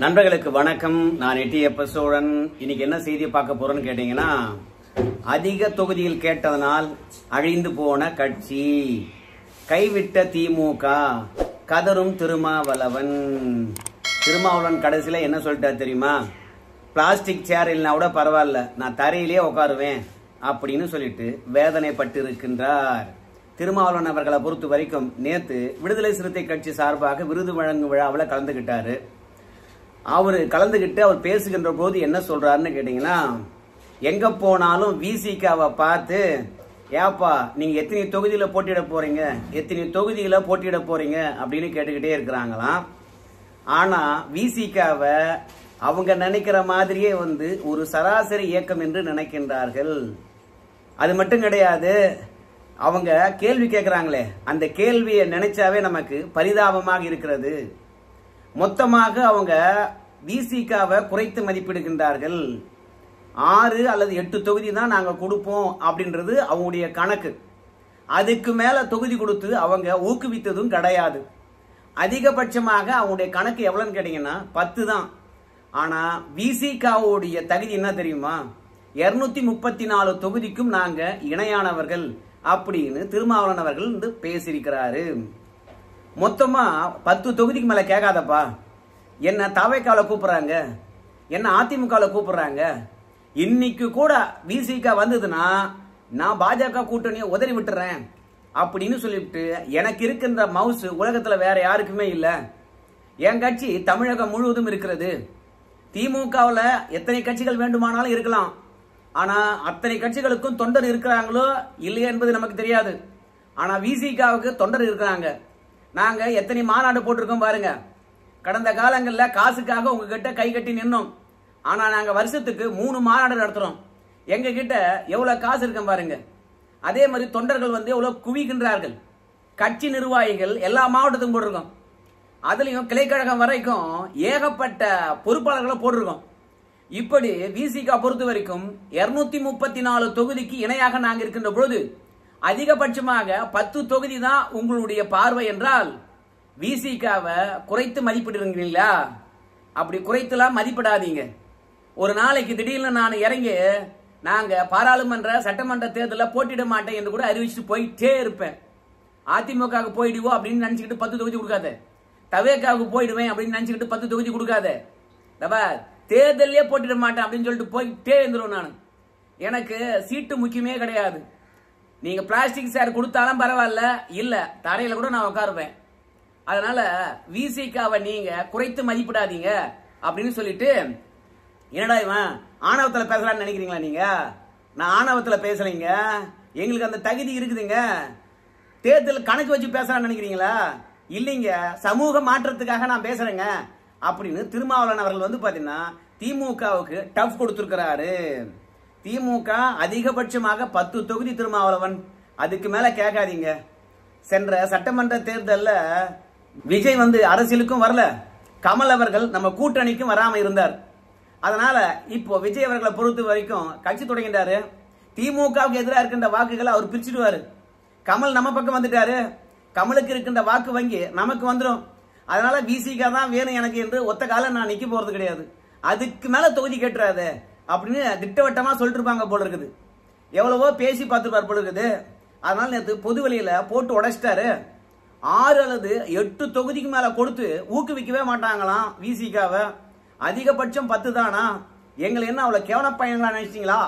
நண்பர்களுக்கு வணக்கம். நான் எட்டியப்ப சோழன். இன்னைக்கு என்ன செய்தி பார்க்க போறேன்னு கேட்டீங்கன்னா, அதிக தொகுதியில் கேட்டதனால் அழிந்து போன கட்சி, கைவிட்ட திமுக, கதரும் திருமாவளவன். திருமாவளவன் கடைசியில என்ன சொல்லிட்டார் தெரியுமா? பிளாஸ்டிக் சேர் இல்லைனா கூட பரவாயில்ல, நான் தரையிலே உட்காருவேன் அப்படின்னு சொல்லிட்டு வேதனைப்பட்டு இருக்கின்றார். திருமாவளவன் அவர்களை பொறுத்த வரைக்கும் நேத்து விடுதலை சிறுத்தை கட்சி சார்பாக விருது வழங்கும் விழாவில் கலந்துகிட்டாரு. அவர் கலந்துகிட்டு அவர் பேசுகின்ற போது என்ன சொல்றாருன்னு கேட்டீங்கன்னா, எங்க போனாலும் விசிகாவை பார்த்து, ஏப்பா நீங்க எத்தனை தொகுதியில போட்டியிட போறீங்க, எத்தனை தொகுதியில போட்டியிட போறீங்க அப்படின்னு கேட்டுக்கிட்டே இருக்கிறாங்களாம். ஆனா விசிகாவை அவங்க நினைக்கிற மாதிரியே ஒரு சராசரி இயக்கம் என்று நினைக்கின்றார்கள். அது மட்டும் கிடையாது, அவங்க கேள்வி கேட்கிறாங்களே, அந்த கேள்வியை நினைச்சாவே நமக்கு பரிதாபமாக இருக்கிறது. மொத்தமாக அவங்க விசிகாவை குறைத்து மதிப்பிடுகின்றார்கள். 6 அல்லது 8 தொகுதி தான் நாங்க கொடுப்போம் அப்படின்றது அவங்களுடைய கணக்கு. அதுக்கு மேல தொகுதி கொடுத்து அவங்க ஊக்குவித்ததும் கிடையாது. அதிகபட்சமாக அவங்களுடைய கணக்கு எவ்வளவுன்னு கேட்டீங்கன்னா 10 தான். ஆனா விசிகாவுடைய தகுதி என்ன தெரியுமா? 234 தொகுதிக்கும் நாங்க இணையானவர்கள் அப்படின்னு திருமாவளவன் அவர்கள் பேசியிருக்கிறாரு. மொத்தமா 10 தொகுதிக்கு மேல கேட்காதப்பா, என்ன தவைக்கால கூப்பிடுறாங்க, என்ன அதிமுக கூப்பிடுறாங்க. இன்னைக்கு கூட விசிக வந்ததுன்னா நான் பாஜக கூட்டணியை உதறி விட்டுறேன் அப்படின்னு சொல்லிவிட்டு, எனக்கு இருக்கின்ற மவுஸ் உலகத்துல வேற யாருக்குமே இல்ல. என் கட்சி தமிழகம் முழுவதும் இருக்கிறது. திமுகவுல எத்தனை கட்சிகள் வேண்டுமானாலும் இருக்கலாம். ஆனா அத்தனை கட்சிகளுக்கும் தொண்டர் இருக்கிறாங்களோ இல்லையா என்பது நமக்கு தெரியாது. ஆனா விசிகாவுக்கு தொண்டர் இருக்கிறாங்க. நாங்க எத்தனை மாநாடு போட்டிருக்கோம் பாருங்க. கடந்த காலங்களில் காசுக்காக உங்ககிட்ட கை கட்டி நின்னோம். ஆனா நாங்க வருஷத்துக்கு 3 மாநாடு நடத்துறோம். எங்க கிட்ட எவ்வளவு காசு இருக்கும் பாருங்க. அதே மாதிரி தொண்டர்கள் எவ்வளவு குவிக்கின்றார்கள். கட்சி நிர்வாகிகள் எல்லா மாவட்டத்துக்கும் போட்டிருக்கோம். அதுலயும் கிளைக்கழகம் வரைக்கும் ஏகப்பட்ட பொறுப்பாளர்களை போட்டிருக்கோம். இப்படி விசிகா பொறுத்த வரைக்கும் 234 தொகுதிக்கு இணையாக நாங்க இருக்கின்ற பொழுது அதிகபட்சமாக 10 தொகுதி தான் உங்களுடைய பார்வை என்றால் விசிகாவை குறைத்து மதிப்பிடுறீங்களா? அப்படி குறைத்துலாம் மதிப்பிடாதீங்க. ஒரு நாளைக்கு திடீர்னு நான் இறங்கி நாங்க பாராளுமன்ற சட்டமன்ற தேர்தலில் போட்டியிட மாட்டேன் என்று கூட அறிவிச்சுட்டு போயிட்டே இருப்பேன். அதிமுக போயிடுவோம் அப்படின்னு நினைச்சுக்கிட்டு 10 தொகுதி கொடுக்காத. தவேக்காவுக்கு போயிடுவேன் அப்படின்னு நினைச்சுக்கிட்டு 10 தொகுதி கொடுக்காத. தேர்தலே போட்டிட மாட்டேன் அப்படின்னு சொல்லிட்டு போயிட்டே இருந்துருவேன். நான் எனக்கு சீட்டு முக்கியமே கிடையாது. நீங்க பிளாஸ்டிக் சேர் கொடுத்தாலும் பரவாயில்ல, இல்ல தரையில கூட நான் உட்காருவேன். அதனால விசிகாவை நீங்க குறைத்து மதிப்பிடாதீங்க அப்படின்னு சொல்லிட்டு, என்னடா இவன் ஆணவத்துல பேசலாம்னு நினைக்கிறீங்களா? நீங்க நான் ஆணவத்துல பேசலைங்க, எங்களுக்கு அந்த தகுதி இருக்குதுங்க. தேர்தல் கணக்கு வச்சு பேசலாம்னு நினைக்கிறீங்களா? இல்லைங்க, சமூக மாற்றத்துக்காக நான் பேசுறேங்க அப்படின்னு திருமாவளவன் அவர்கள் பாத்தீங்கன்னா திமுகவுக்கு டஃப் கொடுத்திருக்கிறாரு. திமுக அதிகபட்சமாக 10 தொகுதி திருமாவளவன், அதுக்கு மேல கேட்காதீங்க. சென்ற சட்டமன்ற தேர்தல்ல விஜய் அரசியலுக்கும் வரல, கமல் அவர்கள் நம்ம கூட்டணிக்கும் வராம இருந்தார். அதனால இப்போ விஜய் அவர்களை பொறுத்த வரைக்கும் கட்சி தொடங்கிட்டாரு. திமுகவுக்கு எதிராக இருக்கின்ற வாக்குகளை அவர் பிரிச்சுடுவாரு. கமல் நம்ம பக்கம் வந்துட்டாரு, கமலுக்கு இருக்கின்ற வாக்கு வங்கி நமக்கு வந்துடும். அதனால விசிகா தான் வேணும் எனக்கு என்று ஒத்த காலம் நான் நிக்க போறது கிடையாது. அதுக்கு மேல தொகுதி கேட்டுறாரு அப்படின்னு திட்டவட்டமா சொல்லிட்டு இருப்பாங்க போல இருக்குது. எவ்வளவோ பேசி பார்த்துருப்பார் போல இருக்குது. அதனால நேற்று பொது வெளியில போட்டு உடைச்சிட்டாரு. 6 அல்லது 8 தொகுதிக்கு மேல கொடுத்து ஊக்குவிக்கவே மாட்டாங்களாம் விசிகாவை. அதிகபட்சம் 10 தானா? எங்களை என்ன அவ்வளவு கேவல பையங்களா நினைச்சிட்டீங்களா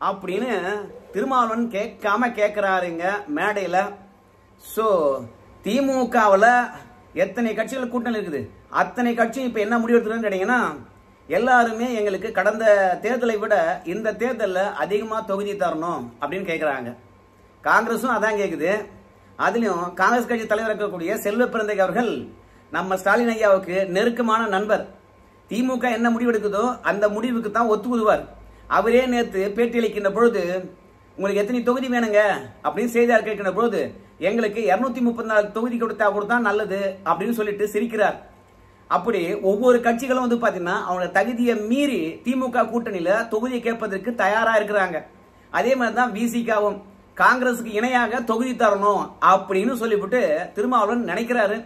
அப்படின்னு திருமாவளவன் கேட்காம கேட்கிறாருங்க மேடையில. சோ திமுகவுல எத்தனை கட்சிகள் கூட்டணி இருக்குது, அத்தனை கட்சியும் இப்ப என்ன முடிவு எடுத்துருன்னு கேட்டீங்கன்னா, எல்லாருமே எங்களுக்கு கடந்த தேர்தலை விட இந்த தேர்தலில் அதிகமா தொகுதி தரணும் அப்படின்னு கேட்கிறாங்க. காங்கிரஸும் அதான் கேக்குது. அதுலயும் காங்கிரஸ் கட்சி தலைவர் இருக்கக்கூடிய செல்வ பிறந்தகை அவர்கள் நம்ம ஸ்டாலின் ஐயாவுக்கு நெருக்கமான நண்பர். திமுக என்ன முடிவு எடுக்குதோ அந்த முடிவுக்கு தான் ஒத்துக்குதுவார். அவரே நேற்று பேட்டி அளிக்கின்ற பொழுது, உங்களுக்கு எத்தனை தொகுதி வேணுங்க அப்படின்னு செய்தியாளர் கேட்கின்ற பொழுது, எங்களுக்கு 234 தொகுதி கொடுத்தா நல்லது அப்படின்னு சொல்லிட்டு சிரிக்கிறார். அப்படி ஒவ்வொரு கட்சிகளும் பாத்தீங்கன்னா அவங்க தகுதியை மீறி திமுக கூட்டணியில தொகுதியை கேட்பதற்கு தயாரா இருக்கிறாங்க. அதே மாதிரிதான் விசிகாவும் காங்கிரசுக்கு இணையாக தொகுதி தரணும் அப்படின்னு சொல்லிவிட்டு திருமாவளவன் நினைக்கிறாரு.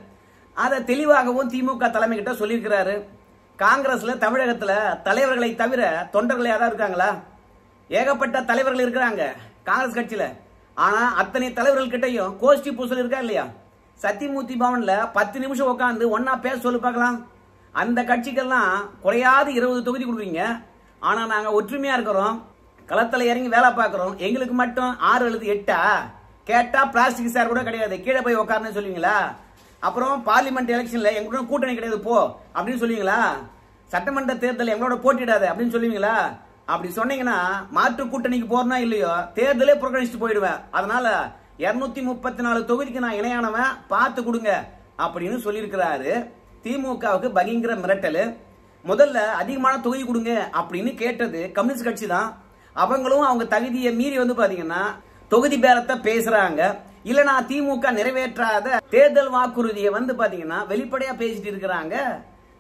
அதை தெளிவாகவும் திமுக தலைமை கிட்ட சொல்லியிருக்கிறாரு. காங்கிரஸ்ல தமிழகத்துல தலைவர்களை தவிர தொண்டர்கள் யாராவது இருக்காங்களா? ஏகப்பட்ட தலைவர்கள் இருக்கிறாங்க காங்கிரஸ் கட்சியில. ஆனா அத்தனை தலைவர்கள் கிட்டையும் கோஷ்டி பூசல் இருக்கா இல்லையா? சத்தியமூர்த்தி பவன்ல 10 நிமிஷம் உட்காந்து ஒன்னா பேச சொல்லு பார்க்கலாம். அந்த கட்சிக்கெல்லாம் குறையாது 20 தொகுதி கொடுக்குறீங்க. ஆனா நாங்க ஒற்றுமையா இருக்கிறோம், களத்துல இறங்கி வேலை பார்க்கிறோம், எங்களுக்கு மட்டும் 6 அல்லது 8 கேட்டா பிளாஸ்டிக் சேர் கூட கிடையாது, கீழே போய் உட்காருன்னு சொல்லுவீங்களா? அப்புறம் பார்லிமெண்ட் எலெக்ஷன்ல எங்களோட கூட்டணி கிடையாது போ அப்படின்னு சொல்லுவீங்களா? சட்டமன்ற தேர்தல் எங்களோட போட்டிடாது அப்படின்னு சொல்லுவீங்களா? அப்படி சொன்னீங்கன்னா மாற்று கூட்டணிக்கு போறனா இல்லையோ தேர்தலே புறக்கணிச்சுட்டு போயிடுவேன். அதனால 234 தொகுதிக்கு நான் இணையானவன், பார்த்து கொடுங்க அப்படின்னு சொல்லியிருக்கிறாரு. திமுகவுக்கு பகிங்கிற மிரட்டல். முதல்ல அதிகமான தொகுதி கொடுங்க அப்படின்னு கேட்டது கம்யூனிஸ்ட் கட்சி தான். அவங்களும் அவங்க தகுதியை மீறி பாத்தீங்கன்னா தொகுதி பேரத்தை பேசுறாங்க. இல்லனா திமுக நிறைவேற்றாத தேர்தல் வாக்குறுதியை பாத்தீங்கன்னா வெளிப்படையா பேசிட்டு இருக்கிறாங்க.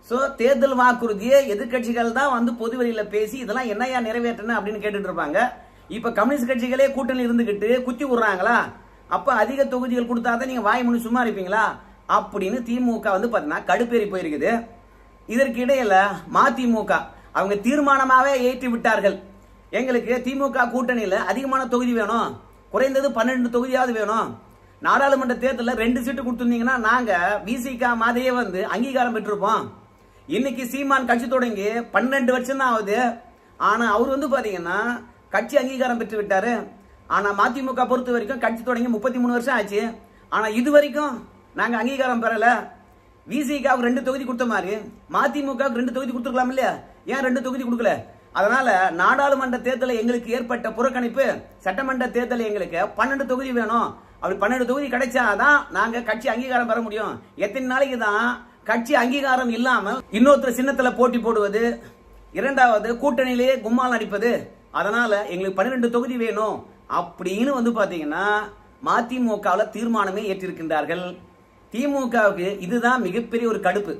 சோ தேர்தல் வாக்குறுதியை எதிர்கட்சிகள் தான் பொது வெளியில பேசி இதெல்லாம் என்னையா நிறைவேற்றணும் அப்படின்னு கேட்டுட்டு இருப்பாங்க. இப்ப கம்யூனிஸ்ட் கட்சிகளே கூட்டணி இருந்துகிட்டு குத்தி விடுறாங்களா? அப்ப அதிக தொகுதிகள் கொடுத்தாதான் நீங்க வாய் முன்னு சும்மா இருப்பீங்களா அப்படின்னு திமுக பாத்தீங்கன்னா கடுப்பேறி போயிருக்குது. இதற்கு இடையில மதிமுக அவங்க தீர்மானமாவே ஏற்றி விட்டார்கள். எங்களுக்கு திமுக கூட்டணியில அதிகமான தொகுதி வேணும், குறைந்தது 12 தொகுதியாவது வேணும். நாடாளுமன்ற தேர்தலில் 2 சீட்டு கொடுத்திருந்தீங்கன்னா நாங்க விசிக மாதிரியே அங்கீகாரம் பெற்றிருப்போம். இன்னைக்கு சீமான் கட்சி தொடங்கி 12 வருஷம் தான் ஆகுது. ஆனா அவர் பாத்தீங்கன்னா கட்சி அங்கீகாரம் பெற்று விட்டாரு. ஆனா மதிமுக பொறுத்த வரைக்கும் கட்சி தொடங்கி 33 வருஷம் ஆச்சு. ஆனா இது வரைக்கும் நாங்க அங்கீகாரம் பெறல. விசிகாவுக்கு 2 தொகுதி கொடுத்த மாதிரி மதிமுகவுக்கு 2 தொகுதி கொடுத்துருக்கலாம் இல்லையா? ஏன் 2 தொகுதி கொடுக்கல? அதனால நாடாளுமன்ற தேர்தலில் எங்களுக்கு ஏற்பட்ட புறக்கணிப்பு, சட்டமன்ற தேர்தல் எங்களுக்கு 12 தொகுதி வேணும். அப்படி 12 தொகுதி கிடைச்சாதான் நாங்க கட்சி அங்கீகாரம் பெற முடியும். எத்தனை நாளைக்கு தான் கட்சி அங்கீகாரம் இல்லாமல் இன்னொருத்தர் சின்னத்துல போட்டி போடுவது, இரண்டாவது கூட்டணியிலேயே கும்மால் அடிப்பது? அதனால எங்களுக்கு 12 தொகுதி வேணும் அப்படின்னு பாத்தீங்கன்னா மதிமுக தீர்மானமே ஏற்றிருக்கின்றார்கள். திமுகவுக்கு இதுதான் மிகப்பெரிய ஒரு கடுப்பு.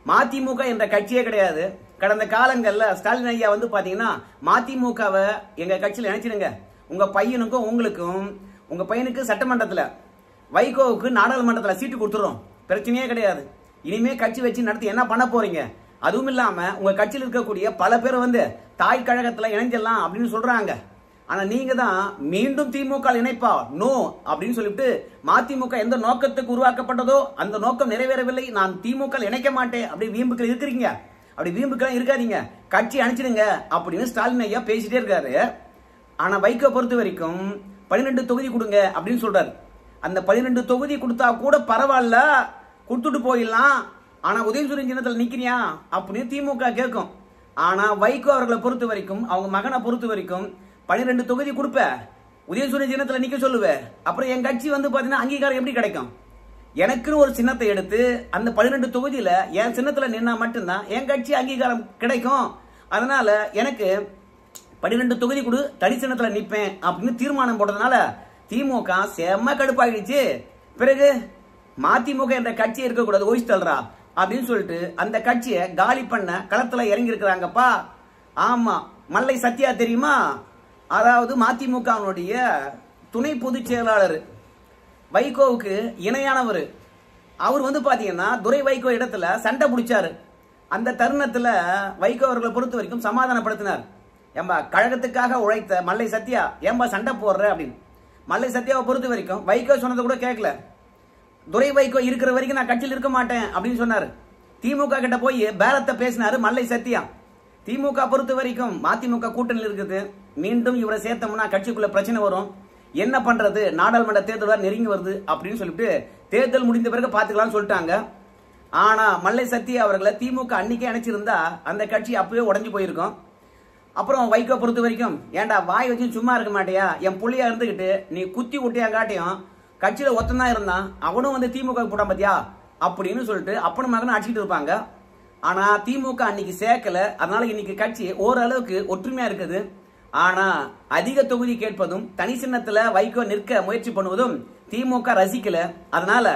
மதிமுக என்ற கட்சியே கிடையாது. கடந்த காலங்கள்ல ஸ்டாலின் ஐயா பாத்தீங்கன்னா மதிமுகவை எங்க கட்சியில் நினைச்சிருங்க, உங்க பையனுக்கும் உங்களுக்கும், உங்க பையனுக்கு சட்டமன்றத்துல, வைகோவுக்கு நாடாளுமன்றத்துல சீட்டு கொடுத்துறோம், பிரச்சனையே கிடையாது. இனிமே கட்சி வச்சு நடத்தி என்ன பண்ண போறீங்க? அதுவும் இல்லாம உங்க கட்சியில் இருக்கக்கூடிய பல பேர் தாய் கழகத்துல இணைஞ்சிடலாம் அப்படின்னு சொல்றாங்க. ஆனா நீங்க தான் மீண்டும் திமுக இணைப்பா நோ அப்படின்னு சொல்லிட்டு மதிமுக எந்த நோக்கத்துக்கு உருவாக்கப்பட்டதோ அந்த நோக்கம் நிறைவேறவில்லை, நான் திமுக இணைக்க மாட்டேன் அப்படி வீம்புக்கள் இருக்கிறீங்க. அப்படி வீம்புக்கெல்லாம் இருக்காதீங்க, கட்சி அனுப்பிச்சிடுங்க அப்படின்னு ஸ்டாலின் ஐயா பேசிட்டே இருக்காரு. ஆனா வைகோ பொறுத்த வரைக்கும் 12 தொகுதி கொடுங்க அப்படின்னு சொல்றாரு. அந்த 12 தொகுதி கொடுத்தா கூட பரவாயில்ல, கொடுத்துட்டு போயிடலாம். ஆனா உதயசூரியன் சின்னத்தில் நிக்கிறியா அப்படின்னு திமுக கேட்கும். ஆனா வைகோ அவர்களை பொறுத்த வரைக்கும், அவங்க மகனை பொறுத்த வரைக்கும் 12 தொகுதி கொடுப்ப, உதயசூரியன் சின்னத்தில் நிக்க சொல்லுவ, அப்புறம் என் கட்சி பாத்தீங்கன்னா அங்கீகாரம் எப்படி கிடைக்கும்? எனக்குன்னு ஒரு சின்னத்தை எடுத்து அந்த 12 தொகுதியில என் சின்னத்துல நின்னா மட்டும்தான் என் கட்சி அங்கீகாரம் கிடைக்கும். அதனால எனக்கு 12 தொகுதி கொடு, தனி சின்னத்துல நிப்பேன் அப்படின்னு தீர்மானம் போட்டதுனால திமுக செம்ம கடுப்பாயிடுச்சு. பிறகு மதிமுக என்ற கட்சி இருக்கக்கூடாது, ஒய்ஸ் தள்ளுறா அப்படின்னு சொல்லிட்டு அந்த கட்சியை காலி பண்ண களத்துல இறங்கி இருக்கிறாங்கப்பா. ஆமா, மல்லை சத்யா தெரியுமா? அதாவது மதிமுகவுடைய துணை பொதுச் செயலாளர், வைகோவுக்கு இணையானவர். அவர் பாத்தீங்கன்னா துரை வைகோ இடத்துல சண்டை பிடிச்சாரு. அந்த தருணத்துல வைகோ அவர்களை பொறுத்த வரைக்கும் சமாதானப்படுத்தினார். ஏம்பா கழகத்துக்காக உழைத்த மல்லை சத்யா ஏம்பா சண்டை போடுற அப்படின்னு. மல்லை சத்யாவை பொறுத்த வரைக்கும் வைகோ சொன்னதை கூட கேட்கல. துரை வைகோ இருக்கிற வரைக்கும் நான் கட்சியில் இருக்க மாட்டேன் அப்படின்னு சொன்னாரு. திமுக கிட்ட போய் பேரத்தை பேசினாரு மல்லை சத்யா. திமுக பொறுத்த வரைக்கும் மதிமுக கூட்டணியில் இருக்குது, மீண்டும் இவரை சேர்த்தோம்னா கட்சிக்குள்ள பிரச்சனை வரும், என்ன பண்றது, நாடாளுமன்ற தேர்தல் நெருங்கி வருது அப்படின்னு சொல்லிட்டு தேர்தல் முடிந்த பிறகு பாத்துக்கலாம் சொல்லிட்டாங்க. ஆனா மல்லை சத்யா அவர்களை திமுக அன்னைக்கே அணைச்சிருந்தா அந்த கட்சி அப்பவே உடஞ்சு போயிருக்கும். அப்புறம் வைகோ பொறுத்த வரைக்கும், ஏண்டா வாய் வச்சு சும்மா இருக்க மாட்டியா, என் புள்ளியா இருந்துகிட்டு நீ குத்தி விட்டியாங்காட்டியும் கட்சியில ஒத்தந்தான் இருந்தான், அவனும் திமுக போட்டான் பாத்தியா அப்படின்னு சொல்லிட்டு அப்பனும் மகனும் அடிச்சுட்டு இருப்பாங்க. ஆனா திமுக அன்னைக்கு சேர்க்கல. அதனால இன்னைக்கு கட்சி ஓரளவுக்கு ஒற்றுமையா இருக்குது. ஆனா அதிக தொகுதி கேட்பதும் தனி சின்னத்துல வைகோ நிற்க முயற்சி பண்ணுவதும் திமுக ரசிக்கல. அதனால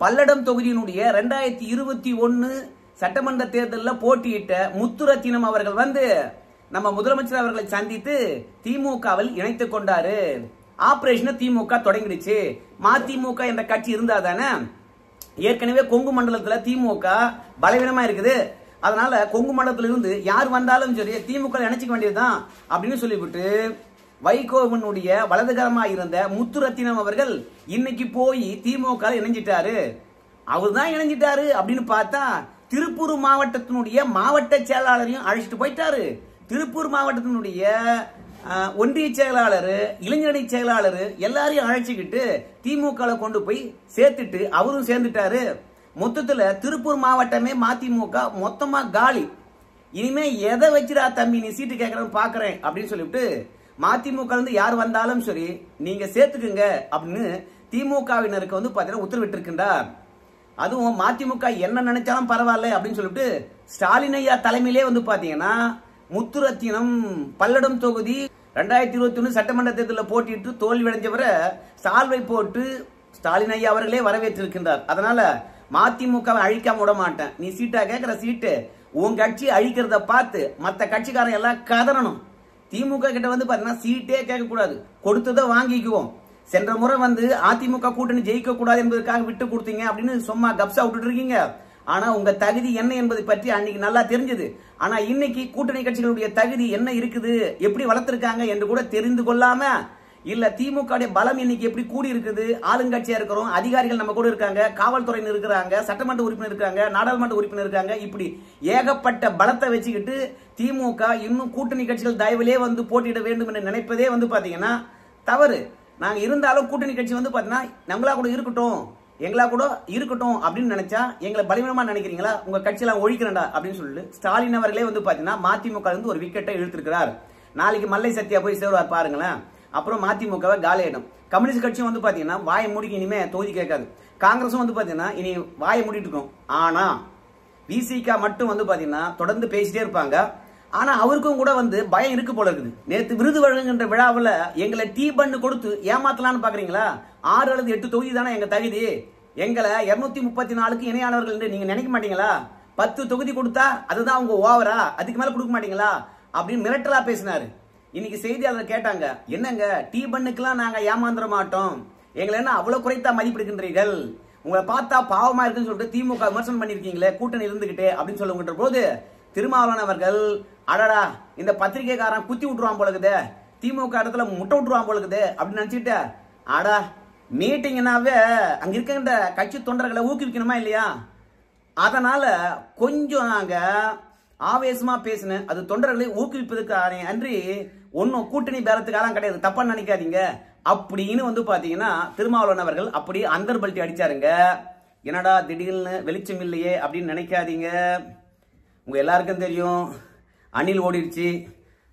பல்லடம் தொகுதியினுடைய 2021 சட்டமன்ற தேர்தலில் போட்டியிட்ட முத்துரத்தினம் அவர்கள் நம்ம முதலமைச்சர் அவர்களை சந்தித்து திமுகவில் இணைத்துக் கொண்டாரு. ஆபரேஷன் திமுக தொடங்கிடுச்சு. மதிமுக என்ற கட்சி இருந்தா தானே, ஏற்கனவே கொங்கு மண்டலத்துல திமுக பலவீனமா இருக்குது. அதனால கொங்கு மண்டலத்துல இருந்து யார் வந்தாலும் சரி திமுக இணைச்சிக்க வேண்டியதுதான் அப்படின்னு சொல்லிவிட்டு வைகோவனுடைய வலதுகரமா இருந்த முத்துரத்தினம் அவர்கள் இன்னைக்கு போய் திமுக இணைஞ்சிட்டாரு. அவர் தான் இணைஞ்சிட்டாரு அப்படின்னு பார்த்தா திருப்பூர் மாவட்டத்தினுடைய மாவட்ட செயலாளரையும் அழைச்சிட்டு போயிட்டாரு. திருப்பூர் மாவட்டத்தினுடைய ஒன்றிய செயலாளர், இளைஞரணி செயலாளர் எல்லாரையும் அழைச்சிக்கிட்டு திமுக கொண்டு போய் சேர்த்துட்டு அவரும் சேர்ந்துட்டாரு. மொத்தத்துல திருப்பூர் மாவட்டமே மதிமுக மொத்தமா காலி. இனிமே எதை வச்சுடா தம்பி நீ சீட்டு கேட்கறன்னு பாக்குறேன் அப்படின்னு சொல்லிவிட்டு மதிமுக இருந்து யார் வந்தாலும் சரி நீங்க சேர்த்துக்குங்க அப்படின்னு திமுகவினருக்கு பாத்தீங்கன்னா உத்தரவிட்டு இருக்கின்றார். அதுவும் மதிமுக என்ன நினைச்சாலும் பரவாயில்ல அப்படின்னு சொல்லிட்டு ஸ்டாலின் ஐயா தலைமையிலே பாத்தீங்கன்னா முத்துரத்தினம் பல்லடம் தொகுதி 2021 சட்டமன்ற தேர்தலில் போட்டிட்டு தோல்வி அடைஞ்சவரை சால்வை போட்டு ஸ்டாலின் ஐயா அவர்களே வரவேற்றிருக்கின்றார். அதனால மதிமுகவை அழிக்காம விட மாட்டேன். நீ சீட்டா கேட்கிற சீட்டு உன் கட்சி அழிக்கிறத பார்த்து மற்ற கட்சிக்காரன் எல்லாம் கதறணும். திமுக கிட்ட பாத்தீங்கன்னா சீட்டே கேட்க கூடாது, கொடுத்ததை வாங்கிக்குவோம். சென்ற முறை அதிமுக கூட்டணி ஜெயிக்க கூடாது என்பதற்காக விட்டு கொடுத்தீங்க அப்படின்னு சும்மா கப்சா விட்டுட்டு இருக்கீங்க. ஆனா உங்க தகுதி என்ன என்பதை பற்றி அன்னைக்கு நல்லா தெரிஞ்சது. ஆனா இன்னைக்கு கூட்டணி கட்சிகளுடைய தகுதி என்ன இருக்குது, எப்படி வளர்த்திருக்காங்க என்று கூட தெரிந்து கொள்ளாம இல்ல திமுக பலம் இன்னைக்கு எப்படி கூடி இருக்குது, ஆளுங்கட்சியா இருக்கிறோம், அதிகாரிகள் நம்ம கூட இருக்காங்க, காவல்துறையினர் இருக்கிறாங்க, சட்டமன்ற உறுப்பினர் இருக்காங்க, நாடாளுமன்ற உறுப்பினர் இருக்காங்க, இப்படி ஏகப்பட்ட பலத்தை வச்சுக்கிட்டு திமுக இன்னும் கூட்டணி கட்சிகள் தயவிலே போட்டியிட வேண்டும் என்று நினைப்பதே பாத்தீங்கன்னா தவறு. நாங்க இருந்தாலும் கூட்டணி கட்சி பாத்தீங்கன்னா நம்மளா கூட இருக்கட்டும், எங்களா கூட இருக்கட்டும் அப்படின்னு நினைச்சா எங்களை பலவீனமா நினைக்கிறீங்களா, உங்க கட்சியெல்லாம் ஒழிக்கிறண்டா அப்படின்னு சொல்லிட்டு ஸ்டாலின் அவர்களே பாத்தீங்கன்னா மதிமுக ஒரு விக்கெட்டை இழுத்திருக்கிறார். நாளைக்கு மல்லை சத்யா போய் சேருவார் பாருங்களேன். அப்புறம் மதிமுகவை காலியிடும். கம்யூனிஸ்ட் கட்சியும் பாத்தீங்கன்னா வாயை மூடிக்கு இனிமே தொகுதி கேட்காது. காங்கிரஸும் பாத்தீங்கன்னா இனி வாயை மூடிட்டு இருக்கும். ஆனா விசிக மட்டும் பாத்தீங்கன்னா தொடர்ந்து பேசிட்டே இருப்பாங்க. ஆனா அவருக்கும் கூட பயம் இருக்கு போல இருக்குது. நேற்று விருது வழங்குகின்ற விழாவில் எங்களை டீ பண்ணு கொடுத்து ஏமாத்தலான்னு பாக்குறீங்களா? 6 அல்லது 8 தொகுதி தானே எங்க தகுதி. எங்களை 234க்கு இணையானவர்கள் என்று நீங்க நினைக்க மாட்டீங்களா? 10 தொகுதி கொடுத்தா அதுதான் உங்க ஓவரா, அதுக்கு மேல கொடுக்க மாட்டீங்களா அப்படின்னு மிரட்டலா பேசினாரு. இன்னைக்கு செய்தியாளர் கேட்டாங்க, என்னங்க டீ பண்ணுக்கெல்லாம் நாங்க ஏமாந்துட மாட்டோம், எங்களை என்ன அவ்வளவு குறைத்தா மதிப்பிடுகின்றீர்கள், உங்களை பார்த்தா பாவமா இருக்குன்னு சொல்லிட்டு திமுக விமர்சனம் பண்ணிருக்கீங்களே கூட்டணி இருந்துகிட்டே அப்படின்னு சொல்லுகின்ற போது திருமாவளவன் அவர்கள் அடடா இந்த பத்திரிகைக்காரன் குத்தி விட்டுருவான் போலக்குது, திமுக இடத்துல முட்டை விட்டுருவான் போலக்குது அப்படின்னு நினைச்சுட்டு அடா மீட்டிங்னாவே அங்க இருக்கின்ற கட்சி தொண்டர்களை ஊக்குவிக்கணுமா இல்லையா, அதனால கொஞ்சம் நாங்க ஆவேசமா பேசினேன், அது தொண்டர்களை ஊக்குவிப்பதற்கு அன்றி ஒன்னும் கூட்டணி பேரத்துக்காலாம் கிடையாது, தப்பா நினைக்காதீங்க அப்படின்னு பாத்தீங்கன்னா திருமாவளவன் அவர்கள் அப்படி அந்தர்பல்ட்டி அடிச்சாருங்க. என்னடா திடீர்னு வெளிச்சம் இல்லையே அப்படின்னு நினைக்காதீங்க. உங்க எல்லாருக்கும் தெரியும் அணில் ஓடிடுச்சு,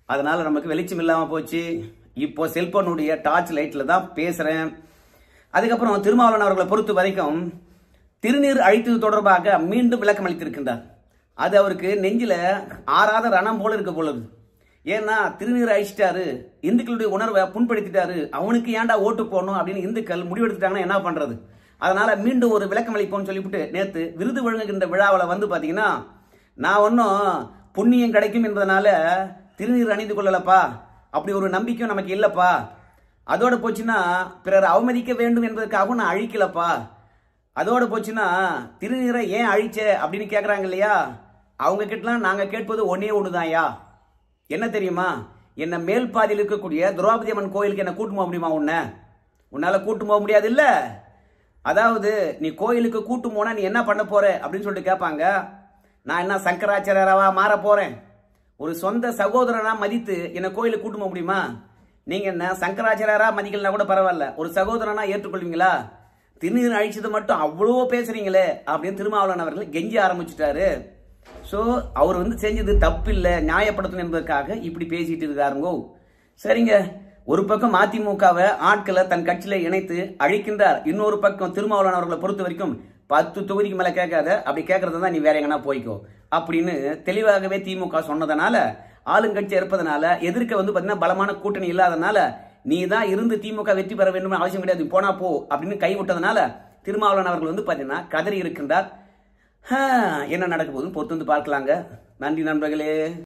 அதனால நமக்கு வெளிச்சம் இல்லாம போச்சு. இப்போ செல்போனுடைய டார்ச் லைட்ல தான் பேசுறேன். அதுக்கப்புறம் திருமாவளவன் அவர்களை பொறுத்த வரைக்கும் திருநீர் அழித்தது தொடர்பாக மீண்டும் விளக்கம் அளித்திருக்கின்றார். அது அவருக்கு நெஞ்சில ஆறாத ரணம் போல இருக்க போலது. ஏன்னா திருநீர் அழிச்சிட்டாரு, இந்துக்களுடைய உணர்வை புண்படுத்திட்டாரு, அவனுக்கு ஏன்டா ஓட்டு போடணும் அப்படின்னு இந்துக்கள் முடிவெடுத்துட்டாங்கன்னா என்ன பண்றது, அதனால மீண்டும் ஒரு விளக்கம் அளிப்போம்னு சொல்லிவிட்டு நேற்று விருது வழங்குகின்ற விழாவில் பாத்தீங்கன்னா நான் ஒன்னும் புண்ணியம் கிடைக்கும் என்பதனால திருநீர் அணிந்து கொள்ளலப்பா, அப்படி ஒரு நம்பிக்கையும் நமக்கு இல்லப்பா, அதோட போச்சுன்னா பிறர் அவமதிக்க வேண்டும் என்பதற்காகவும் நான் அழிக்கலப்பா, அதோட போச்சுன்னா திருநீரை ஏன் அழிச்ச அப்படின்னு கேட்கறாங்க இல்லையா, அவங்க கிட்டலாம் நாங்க கேட்பது ஒன்னே ஒண்ணுதான்யா, என்ன தெரியுமா, என்ன மேல் பாதியில் இருக்கக்கூடிய திரௌபதி அம்மன் கோயிலுக்கு என்ன கூட்டு போக முடியுமா, உன்னால கூட்டு போக முடியாது இல்ல, அதாவது நீ கோயிலுக்கு கூட்டு போனா நீ என்ன பண்ண போற அப்படின்னு சொல்லிட்டு கேட்பாங்க. நான் என்ன சங்கராச்சாரியராவா மாற போறேன், ஒரு சொந்த சகோதரனா மதித்து என்ன கோயிலுக்கு கூட்டு போக முடியுமா, நீங்க என்ன சங்கராச்சாரியரா மதிக்கலனா கூட பரவாயில்ல, ஒரு சகோதரனா ஏற்றுக்கொள்வீங்களா, திருநீர் அழிச்சது மட்டும் அவ்வளோ பேசுறீங்களே அப்படின்னு திருமாவளவன் அவர்கள் கெஞ்சி ஆரம்பிச்சுட்டாரு. சோ அவர் செஞ்சது தப்பு இல்ல, நியாயப்படுத்தணும் என்பதற்காக இப்படி பேசிட்டு இருக்காருங்கோ. சரிங்க, ஒரு பக்கம் அதிமுகவை ஆட்களை தன் கட்சியில இணைத்து அழிக்கின்றார், இன்னொரு பக்கம் திருமாவளவன் அவர்களை பொறுத்த வரைக்கும் 10 தொகுதிக்கு மேல கேட்காத, அப்படி கேட்கறதா நீ வேற எங்கன்னா போய்க்கோ அப்படின்னு தெளிவாகவே திமுக சொன்னதனால ஆளுங்கட்சி இருப்பதனால எதிர்க்க பாத்தீங்கன்னா பலமான கூட்டணி இல்லாதனால நீ தான் இருந்து திமுக வெற்றி பெற வேண்டும் அவசியம் கிடையாது, போனா போ அப்படின்னு கைவிட்டதனால திருமாவளவன் அவர்கள் பாத்தீங்கன்னா கதறி இருக்கின்றார். என்ன நடக்க போகுதுன்னு பொறுத்து பார்க்கலாங்க. நன்றி நண்பர்களே.